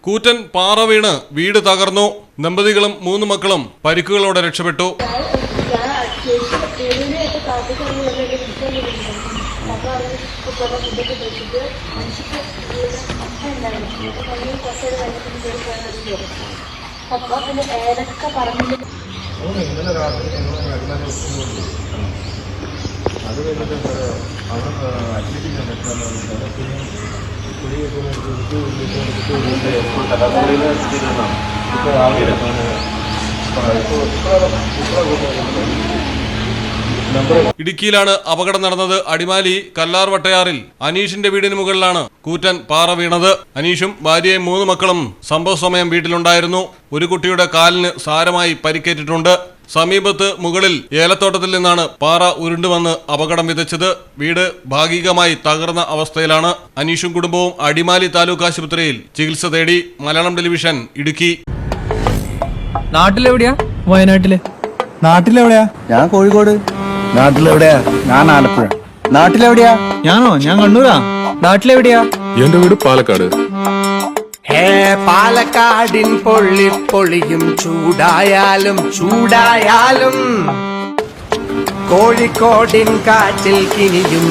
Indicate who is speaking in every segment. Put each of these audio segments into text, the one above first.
Speaker 1: കൂറ്റൻ പാറ വീണ് വീട് തകർന്നു. ദമ്പതികളും 3 മക്കളും പരിക്കുകളോടെ രക്ഷപ്പെട്ടു. ഇടുക്കിയിലാണ് അപകടം നടന്നത്. അടിമാലി കല്ലാർ വട്ടയാറിൽ അനീഷിന്റെ വീടിന് മുകളിലാണ് കൂറ്റൻ പാറ വീണത്. അനീഷും ഭാര്യയും 3 മക്കളും സംഭവ സമയം വീട്ടിലുണ്ടായിരുന്നു. ഒരു കുട്ടിയുടെ കാലിന് സാരമായി പരിക്കേറ്റിട്ടുണ്ട്. സമീപത്ത് മുകളിൽ ഏലത്തോട്ടത്തിൽ നിന്നാണ് പാറ ഉരുണ്ടുവന്ന് അപകടം വിതച്ചത്. വീട് ഭാഗികമായി തകർന്ന അവസ്ഥയിലാണ്. അനീഷും കുടുംബവും അടിമാലി താലൂക്ക് ആശുപത്രിയിൽ ചികിത്സ തേടി. മലയാളം ടെലിവിഷൻ, ഇടുക്കി.
Speaker 2: നാട്ടിലെവിടെയാ? വയനാട്ടില്.
Speaker 3: നാട്ടിലെവിടെയാ? ഞാൻ കോഴിക്കോട്. നാട്ടിലെവിടെയാ? ഞാൻ ആലപ്പുഴ. നാട്ടിലെവിടെയാ? ഞാൻ കണ്ണൂരാ. നാട്ടിലെവിടെയാ?
Speaker 4: എന്റെ വീട് പാലക്കാട്.
Speaker 5: പാലക്കാടിൻ പൊള്ളിപ്പൊളിയും ചൂടായാലും കോഴിക്കോടിൻ കാറ്റിൽ കിനിയും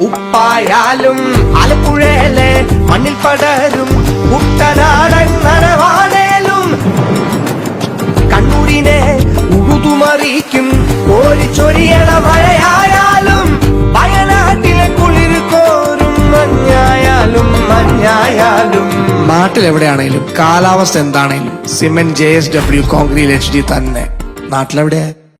Speaker 5: ഉപ്പായാലും ആലപ്പുഴയിലെ മണ്ണിൽ പടരും കുട്ടനാടൻ നനവാണേലും കണ്ണൂരിനെ ഉഴുതുമറിക്കും കോരിച്ചൊരിയണ മഴയായാലും വയനാട്ടിലെ കുളിർ കോരും മഞ്ഞായാലും നാട്ടിലെവിടെയാണേലും കാലാവസ്ഥ എന്താണേലും സിമെന്റ് JSW കോൺക്രീറ്റ് HD തന്നെ. നാട്ടിലെവിടെയാ?